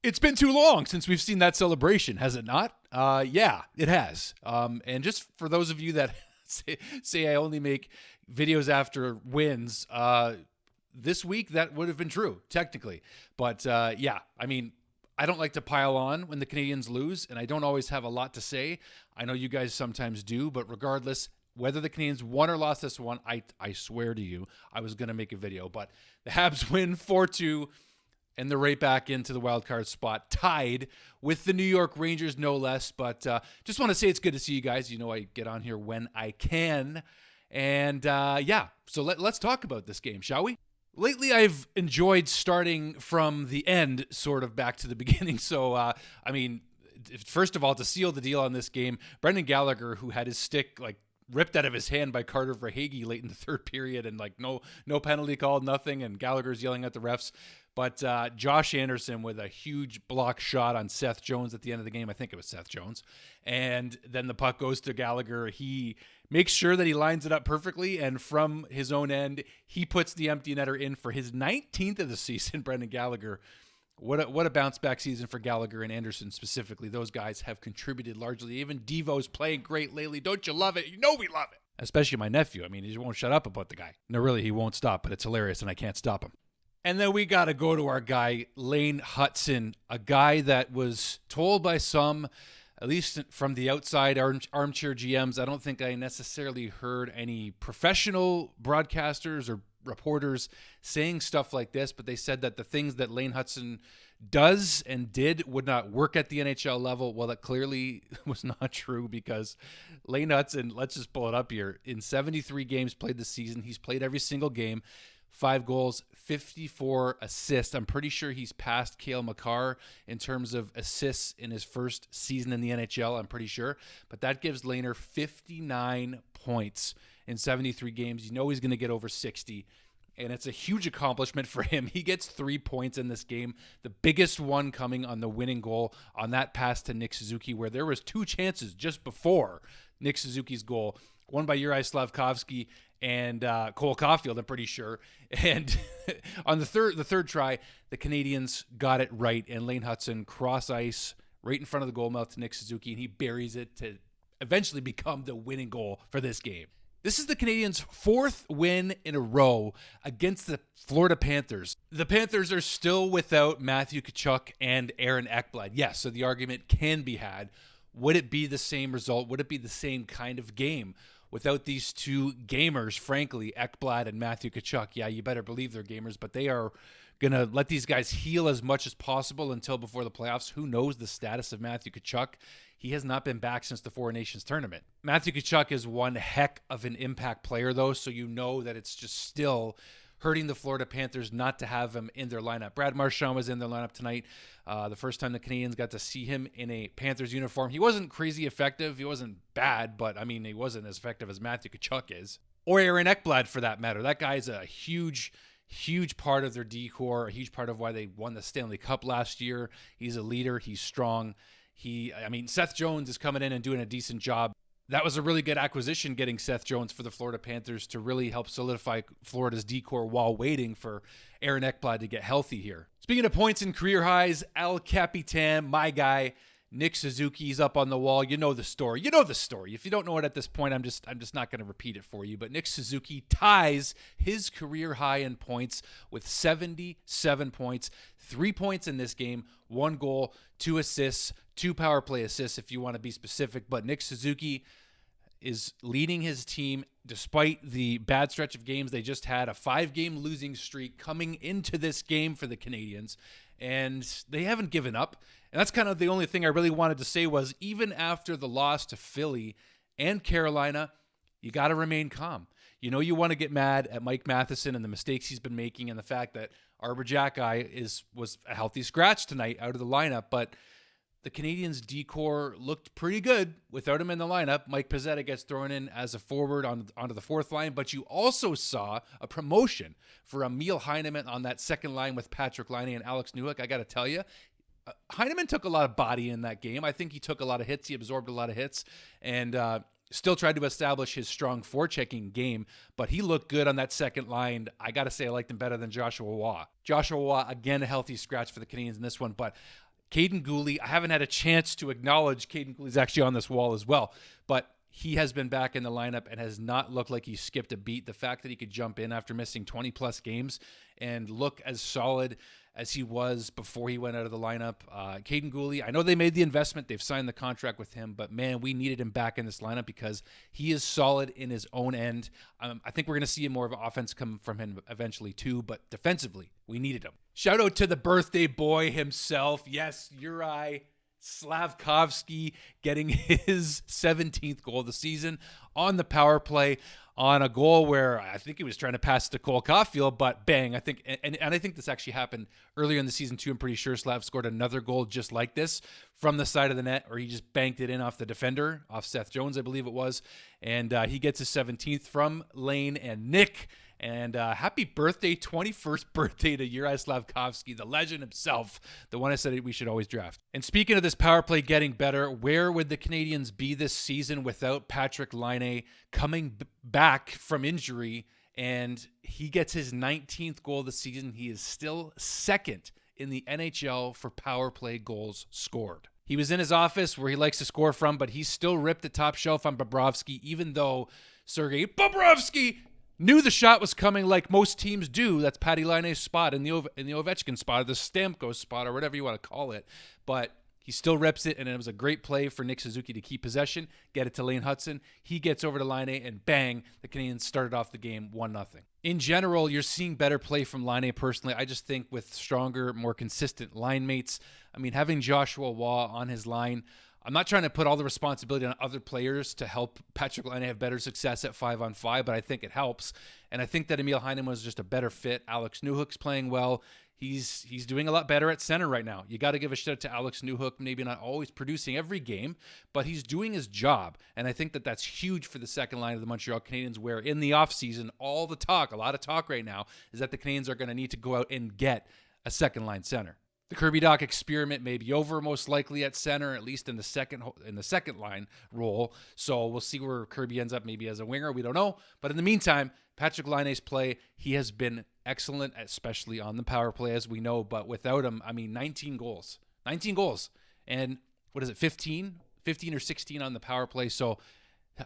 It's been too long since we've seen that celebration, has it not? Yeah, it has. And just for those of you that say I only make videos after wins, this week that would have been true, technically. But yeah, I mean, I don't like to pile on when the Canadians lose, and I don't always have a lot to say. I know you guys sometimes do, but regardless, whether the Canadians won or lost this one, I swear to you, I was going to make a video. But the Habs win 4-2. And they're right back into the wild card spot, tied with the New York Rangers, no less. But just want to say it's good to see you guys. You know, I get on here when I can. And yeah, so let's talk about this game, shall we? Lately, I've enjoyed starting from the end, sort of back to the beginning. So, I mean, first of all, to seal the deal on this game, Brendan Gallagher, who had his stick like ripped out of his hand by Carter Verhaeghe late in the third period, and like no penalty called, nothing, and Gallagher's yelling at the refs. But Josh Anderson with a huge block shot on Seth Jones at the end of the game. I think it was Seth Jones. And then the puck goes to Gallagher. He makes sure that he lines it up perfectly. And from his own end, he puts the empty netter in for his 19th of the season, Brendan Gallagher. What a bounce back season for Gallagher and Anderson specifically. Those guys have contributed largely. Even Devo's playing great lately. Don't you love it? You know we love it. Especially my nephew. I mean, he won't shut up about the guy. No, really, he won't stop, but it's hilarious and I can't stop him. And then we got to go to our guy, Laine Hutson, a guy that was told by some, at least from the outside armchair GMs. I don't think I necessarily heard any professional broadcasters or reporters saying stuff like this, but they said that the things that Laine Hutson does and did would not work at the NHL level. Well, that clearly was not true, because Laine Hutson, let's just pull it up here, in 73 games played this season, he's played every single game. 5 goals, 54 assists. I'm pretty sure he's passed Cale Makar in terms of assists in his first season in the NHL. I'm pretty sure. But that gives Lainer 59 points in 73 games. You know he's going to get over 60. And it's a huge accomplishment for him. He gets 3 points in this game. The biggest one coming on the winning goal on that pass to Nick Suzuki, where there was 2 chances just before Nick Suzuki's goal. One by Slavkovsky and Cole Caulfield, I'm pretty sure. And on the third try, the Canadians got it right, and Laine Hutson cross ice right in front of the goalmouth to Nick Suzuki, and he buries it to eventually become the winning goal for this game. This is the Canadians' 4th win in a row against the Florida Panthers. The Panthers are still without Matthew Tkachuk and Aaron Ekblad. Yes, so the argument can be had. Would it be the same result? Would it be the same kind of game without these two gamers, frankly, Ekblad and Matthew Tkachuk? Yeah, you better believe they're gamers, but they are going to let these guys heal as much as possible until before the playoffs. Who knows the status of Matthew Tkachuk? He has not been back since the Four Nations tournament. Matthew Tkachuk is one heck of an impact player, though, so you know that it's just still hurting the Florida Panthers not to have him in their lineup. Brad Marchand was in their lineup tonight. The first time the Canadians got to see him in a Panthers uniform. He wasn't crazy effective. He wasn't bad, but, I mean, he wasn't as effective as Matthew Tkachuk is. Or Aaron Ekblad, for that matter. That guy's a huge part of their decor, a huge part of why they won the Stanley Cup last year. He's a leader. He's strong. Seth Jones is coming in and doing a decent job. That was a really good acquisition, getting Seth Jones for the Florida Panthers to really help solidify Florida's decor while waiting for Aaron Ekblad to get healthy here. Speaking of points and career highs, El Capitan, my guy, Nick Suzuki's up on the wall. You know the story. If you don't know it at this point, I'm just not going to repeat it for you. But Nick Suzuki ties his career high in points with 77 points, 3 points in this game, 1 goal, 2 assists, 2 power play assists if you want to be specific. But Nick Suzuki is leading his team despite the bad stretch of games they just had, a 5-game losing streak coming into this game for the Canadians, and they haven't given up. And that's kind of the only thing I really wanted to say was, even after the loss to Philly and Carolina, you got to remain calm. You know, you want to get mad at Mike Matheson and the mistakes he's been making, and the fact that Arbor Xhekaj was a healthy scratch tonight out of the lineup, but the Canadians' decor looked pretty good without him in the lineup. Mike Pezzetta gets thrown in as a forward onto the fourth line, but you also saw a promotion for Emil Heineman on that second line with Patrick Laine and Alex Newhook. I got to tell you, Heineman took a lot of body in that game. I think he took a lot of hits. He absorbed a lot of hits, and still tried to establish his strong forechecking game, but he looked good on that second line. I got to say, I liked him better than Joshua Waugh. Joshua Waugh, again, a healthy scratch for the Canadians in this one, but Caden Gooley, I haven't had a chance to acknowledge Caden Gooley's actually on this wall as well, but he has been back in the lineup and has not looked like he skipped a beat. The fact that he could jump in after missing 20-plus games and look as solid as he was before he went out of the lineup. Caden Gooley, I know they made the investment. They've signed the contract with him, but man, we needed him back in this lineup because he is solid in his own end. I think we're going to see more of an offense come from him eventually too, but defensively, we needed him. Shout out to the birthday boy himself. Yes, Uri Slavkovsky getting his 17th goal of the season on the power play on a goal where I think he was trying to pass to Cole Caulfield, but bang, I think, and I think this actually happened earlier in the season too. I'm pretty sure Slav scored another goal just like this from the side of the net, or he just banked it in off the defender, off Seth Jones, I believe it was, and he gets his 17th from Laine and Nick. And happy birthday, 21st birthday to Uri Slavkovsky, the legend himself, the one I said we should always draft. And speaking of this power play getting better, where would the Canadians be this season without Patrik Laine coming back from injury? And he gets his 19th goal of the season. He is still second in the NHL for power play goals scored. He was in his office where he likes to score from, but he's still ripped the top shelf on Bobrovsky, even though Sergei Bobrovsky knew the shot was coming like most teams do. That's Patty Laine's spot in the Ovechkin spot, or the Stamkos spot, or whatever you want to call it. But he still reps it, and it was a great play for Nick Suzuki to keep possession, get it to Laine Hutson. He gets over to Laine, and bang, the Canadians started off the game 1-0. In general, you're seeing better play from Laine personally. I just think with stronger, more consistent line mates. I mean, having Joshua Waugh on his line, I'm not trying to put all the responsibility on other players to help Patrik Laine have better success at 5-on-5, but I think it helps. And I think that Emil Heineman was just a better fit. Alex Newhook's playing well. He's doing a lot better at center right now. You got to give a shout out to Alex Newhook, maybe not always producing every game, but he's doing his job. And I think that that's huge for the second line of the Montreal Canadiens, where in the offseason, all the talk, a lot of talk right now, is that the Canadiens are going to need to go out and get a second line center. The Kirby Dach experiment may be over, most likely at center, at least in the second line role. So we'll see where Kirby ends up, maybe as a winger. We don't know. But in the meantime, Patrik Laine's play, he has been excellent, especially on the power play, as we know. But without him, I mean, 19 goals. 19 goals. And what is it, 15? 15 or 16 on the power play. So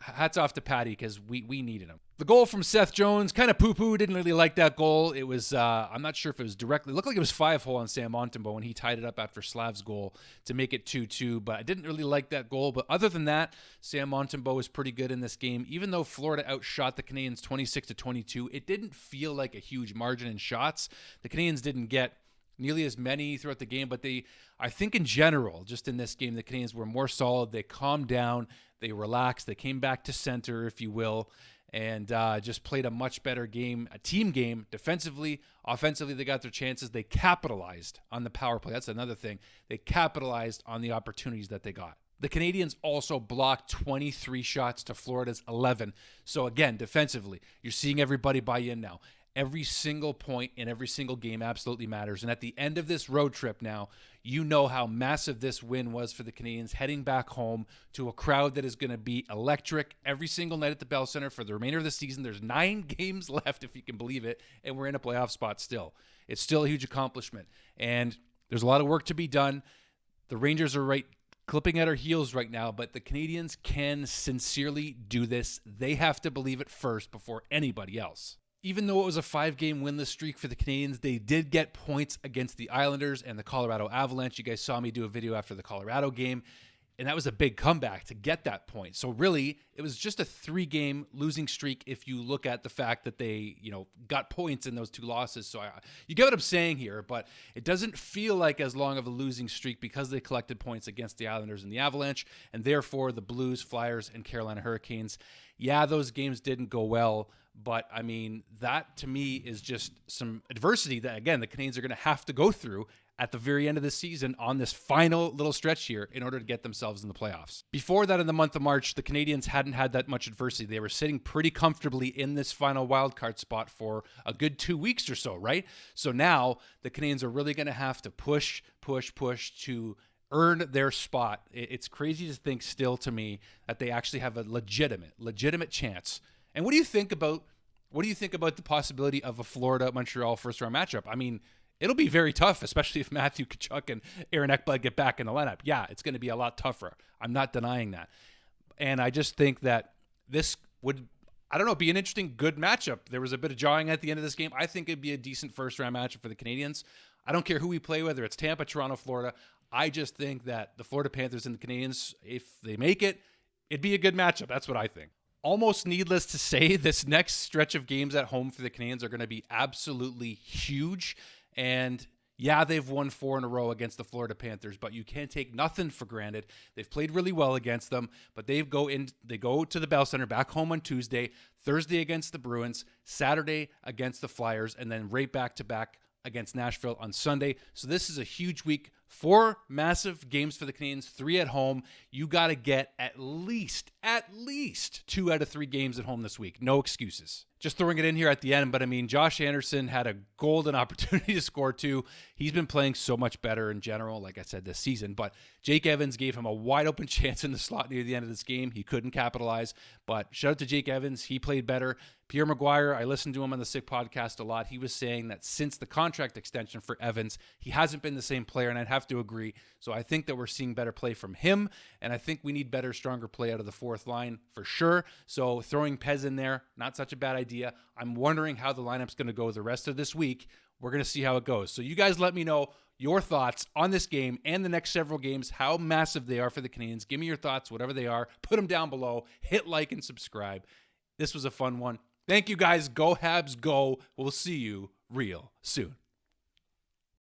hats off to Patty, because we needed him. The goal from Seth Jones, kind of poo-poo, didn't really like that goal. It was, I'm not sure if it was directly, it looked like it was 5-hole on Sam Montembeault when he tied it up after Slav's goal to make it 2-2, but I didn't really like that goal. But other than that, Sam Montembeault was pretty good in this game. Even though Florida outshot the Canadians 26-22, it didn't feel like a huge margin in shots. The Canadians didn't get nearly as many throughout the game, but I think in general, just in this game, the Canadians were more solid. They calmed down, they relaxed, they came back to center, if you will, and just played a much better game, a team game, defensively, offensively. They got their chances. They capitalized on the power play. That's another thing. They capitalized on the opportunities that they got. The Canadians also blocked 23 shots to Florida's 11. So again, defensively, you're seeing everybody buy in now. Every single point in every single game absolutely matters. And at the end of this road trip now, you know how massive this win was for the Canadians, heading back home to a crowd that is going to be electric every single night at the Bell Center for the remainder of the season. There's 9 games left, if you can believe it, and we're in a playoff spot still. It's still a huge accomplishment, and there's a lot of work to be done. The Rangers are clipping at our heels right now, but the Canadians can sincerely do this. They have to believe it first before anybody else. Even though it was a 5-game winless streak for the Canadians, they did get points against the Islanders and the Colorado Avalanche. You guys saw me do a video after the Colorado game, and that was a big comeback to get that point. So really, it was just a 3-game losing streak if you look at the fact that they, got points in those 2 losses. So you get what I'm saying here, but it doesn't feel like as long of a losing streak because they collected points against the Islanders and the Avalanche, and therefore the Blues, Flyers, and Carolina Hurricanes. Yeah, those games didn't go well, but I mean, that to me is just some adversity that, again, the Canadians are going to have to go through at the very end of the season on this final little stretch here in order to get themselves in the playoffs. Before that, in the month of March, the Canadians hadn't had that much adversity. They were sitting pretty comfortably in this final wildcard spot for a good 2 weeks or so, right? So now the Canadians are really going to have to push to earn their spot. It's crazy to think still to me that they actually have a legitimate chance. And what do you think about the possibility of a Florida-Montreal first-round matchup? I mean, it'll be very tough, especially if Matthew Tkachuk and Aaron Ekblad get back in the lineup. Yeah, it's going to be a lot tougher. I'm not denying that. And I just think that this would, I don't know, be an interesting, good matchup. There was a bit of jawing at the end of this game. I think it'd be a decent first-round matchup for the Canadiens. I don't care who we play, whether it's Tampa, Toronto, Florida. I just think that the Florida Panthers and the Canadiens, if they make it, it'd be a good matchup. That's what I think. Almost needless to say, this next stretch of games at home for the Canadiens are going to be absolutely huge. And yeah, they've won 4 in a row against the Florida Panthers, but you can't take nothing for granted. They've played really well against them, but they go to the Bell Center back home on Tuesday, Thursday against the Bruins, Saturday against the Flyers, and then right back to back against Nashville on Sunday. So this is a huge week. 4 massive games for the Canadiens, 3 at home. You got to get at least 2 out of 3 games at home this week. No excuses. Just throwing it in here at the end, but I mean, Josh Anderson had a golden opportunity to score 2. He's been playing so much better in general, like I said, this season. But Jake Evans gave him a wide open chance in the slot near the end of this game. He couldn't capitalize, but shout out to Jake Evans. He played better. Pierre Maguire, I listened to him on the Sick podcast a lot. He was saying that since the contract extension for Evans, he hasn't been the same player, and I'd have to agree. So I think that we're seeing better play from him, and I think we need better, stronger play out of the fourth line for sure. So throwing Pez in there, not such a bad idea. I'm wondering how the lineup's going to go the rest of this week. We're going to see how it goes. So you guys let me know your thoughts on this game and the next several games, how massive they are for the Canadiens. Give me your thoughts, whatever they are. Put them down below. Hit like and subscribe. This was a fun one. Thank you guys. Go Habs, go. We'll see you real soon.